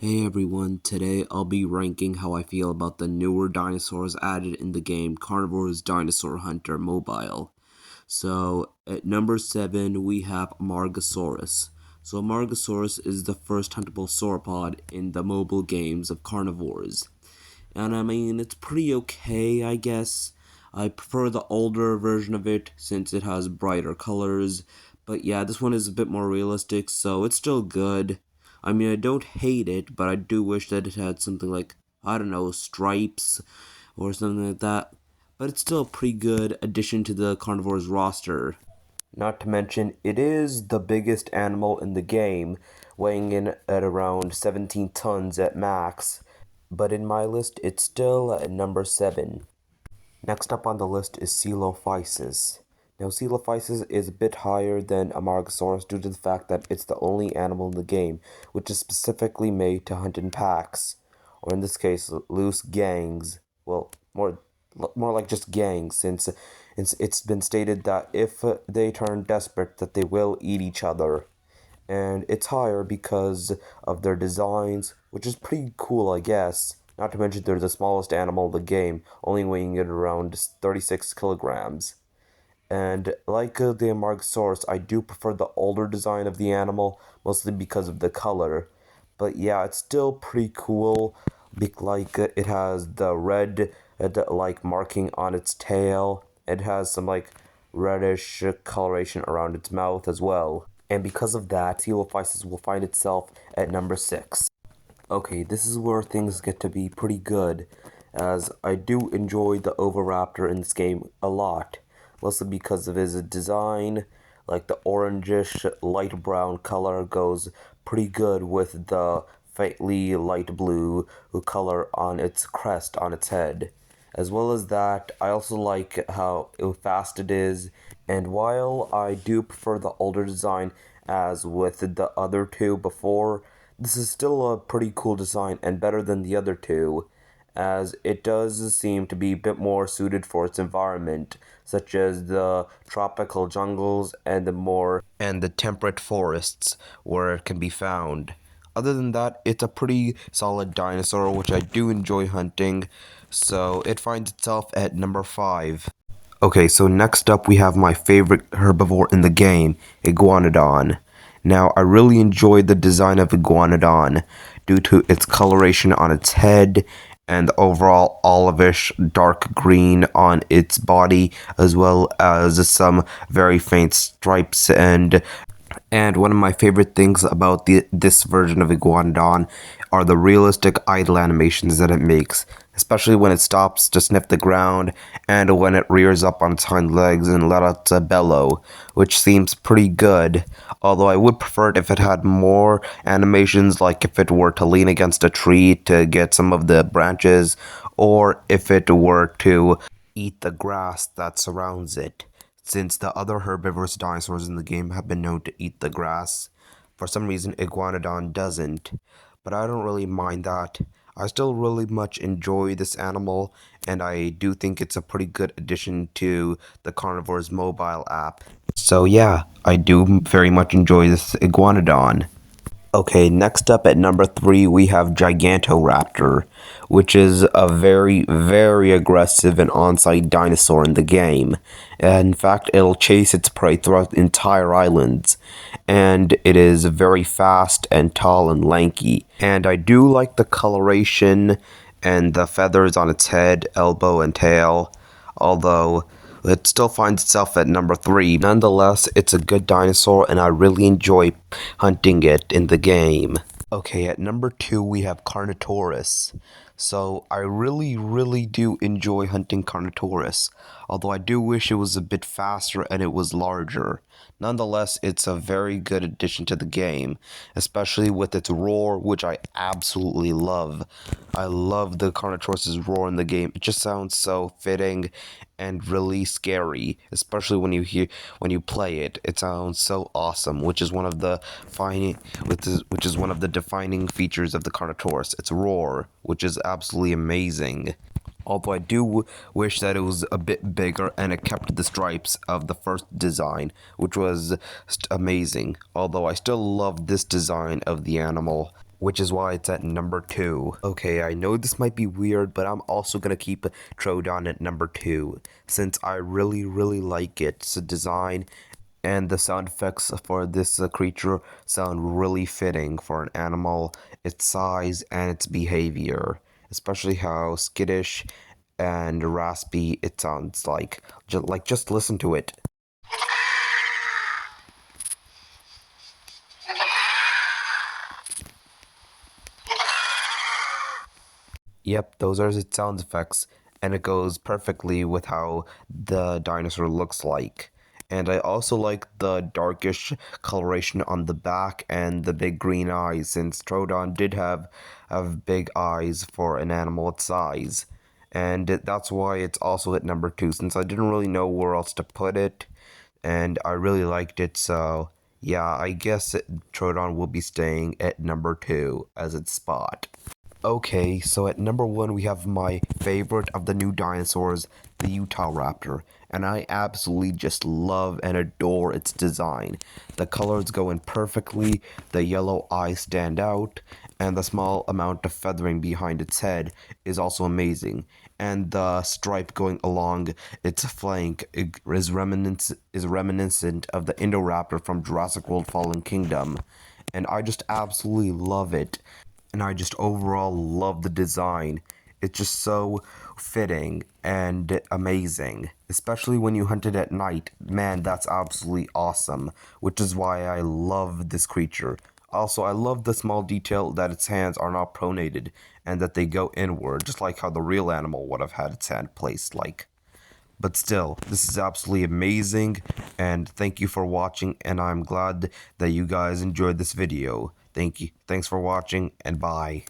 Hey everyone, today I'll be ranking how I feel about the newer dinosaurs added in the game Carnivores Dinosaur Hunter Mobile. So, at number 7 we have Amargasaurus. So Amargasaurus is the first huntable sauropod in the mobile games of Carnivores. And I mean, it's pretty okay, I guess. I prefer the older version of it since it has brighter colors. But yeah, this one is a bit more realistic, so it's still good. I mean, I don't hate it, but I do wish that it had something like, I don't know, stripes or something like that. But it's still a pretty good addition to the carnivores roster. Not to mention, it is the biggest animal in the game, weighing in at around 17 tons at max. But in my list, it's still at number 7. Next up on the list is Coelophysis. Now, Coelophysis is a bit higher than Amargasaurus due to the fact that it's the only animal in the game which is specifically made to hunt in packs, or in this case, loose gangs. Well, more like just gangs, since it's been stated that if they turn desperate, that they will eat each other. And it's higher because of their designs, which is pretty cool, I guess. Not to mention they're the smallest animal in the game, only weighing at around 36 kilograms. And like the Amargasaurus, I do prefer the older design of the animal, mostly because of the color. But yeah, it's still pretty cool. Like it has the red like marking on its tail. It has some like reddish coloration around its mouth as well. And because of that, Coelophysis will find itself at number 6. Okay, this is where things get to be pretty good, as I do enjoy the Oviraptor in this game a lot, mostly because of his design. Like the orangish light brown color goes pretty good with the faintly light blue color on its crest on its head. As well as that, I also like how fast it is, and while I do prefer the older design as with the other two before, this is still a pretty cool design and better than the other two, as it does seem to be a bit more suited for its environment, such as the tropical jungles and the temperate forests where it can be found. Other than that, it's a pretty solid dinosaur which I do enjoy hunting, so it finds itself at number 5. Okay, so next up we have my favorite herbivore in the game, Iguanodon. Now, I really enjoyed the design of Iguanodon due to its coloration on its head and the overall olivish dark green on its body, as well as some very faint stripes. And one of my favorite things about this version of Iguanodon are the realistic idle animations that it makes, especially when it stops to sniff the ground and when it rears up on its hind legs and let out a bellow, which seems pretty good. Although I would prefer it if it had more animations, like if it were to lean against a tree to get some of the branches, or if it were to eat the grass that surrounds it, since the other herbivorous dinosaurs in the game have been known to eat the grass. For some reason, Iguanodon doesn't, but I don't really mind that. I still really much enjoy this animal, and I do think it's a pretty good addition to the Carnivores mobile app. So yeah, I do very much enjoy this Iguanodon. Okay, next up at number 3, we have Gigantoraptor, which is a very, very aggressive and on-site dinosaur in the game. In fact, it'll chase its prey throughout entire islands, and it is very fast and tall and lanky. And I do like the coloration and the feathers on its head, elbow, and tail, although it still finds itself at number 3. Nonetheless, it's a good dinosaur and I really enjoy hunting it in the game. Okay, at number 2 we have Carnotaurus. So I really, really do enjoy hunting Carnotaurus, although I do wish it was a bit faster and it was larger. Nonetheless, it's a very good addition to the game, especially with its roar, which I absolutely love. I love the Carnotaurus's roar in the game. It just sounds so fitting and really scary, especially when you play it. It sounds so awesome, which is one of the defining features of the Carnotaurus. Its roar, which is absolutely amazing. Although I do wish that it was a bit bigger and it kept the stripes of the first design, which was amazing. Although I still love this design of the animal. which is why it's at number 2. Okay, I know this might be weird, but I'm also gonna keep Troodon at number 2, since I really like its design, and the sound effects for this creature sound really fitting for an animal, its size, and its behavior, especially how skittish and raspy it sounds like. Just listen to it. Yep, those are its sound effects, and it goes perfectly with how the dinosaur looks like. And I also like the darkish coloration on the back and the big green eyes, since Troodon did have big eyes for an animal its size. And that's why it's also at number 2, since I didn't really know where else to put it, and I really liked it, so yeah, I guess Troodon will be staying at number 2 as its spot. Okay, so at number 1 we have my favorite of the new dinosaurs, the Utah Raptor, and I absolutely just love and adore its design. The colors go in perfectly, the yellow eyes stand out, and the small amount of feathering behind its head is also amazing. And the stripe going along its flank is reminiscent of the Indoraptor from Jurassic World Fallen Kingdom, and I just absolutely love it, and I just overall love the design. It's just so fitting and amazing, especially when you hunt it at night. Man, that's absolutely awesome, which is why I love this creature. Also, I love the small detail that its hands are not pronated and that they go inward, just like how the real animal would have had its hand placed like. But still, this is absolutely amazing, and thank you for watching, and I'm glad that you guys enjoyed this video. Thank you. Thanks for watching, and bye.